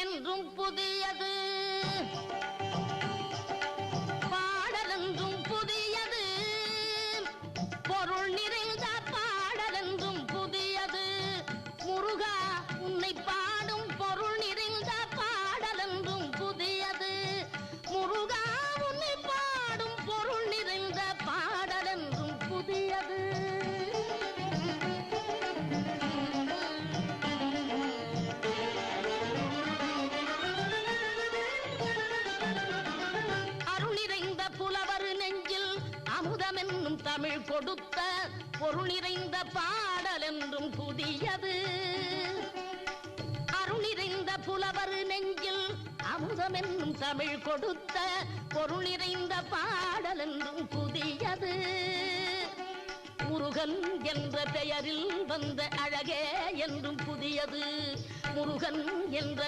என்றும் புதியது, பாடலென்றும் புதியது, பொருள் நிறைந்த பாடலென்றும் புதியது. முருகா உன்னை பாடும் பொருள் நிறைந்த பாடலென்றும் புதியது. முருகா உன்னை பாடும் பொருள் நிறைந்த பாடலென்றும் புதியது. அமுதமென்னும் தமிழ் கொடுத்த பொருள் நிறைந்த பாடல் என்றும் புதியது. அருள் நிறைந்த புலவர் நெஞ்சில் அமுதமென்னும் தமிழ் கொடுத்த பொருள் நிறைந்த பாடல் என்றும் புதியது. முருகன் என்ற பெயரில் வந்த அழகே என்றும் புதியது. முருகன் என்ற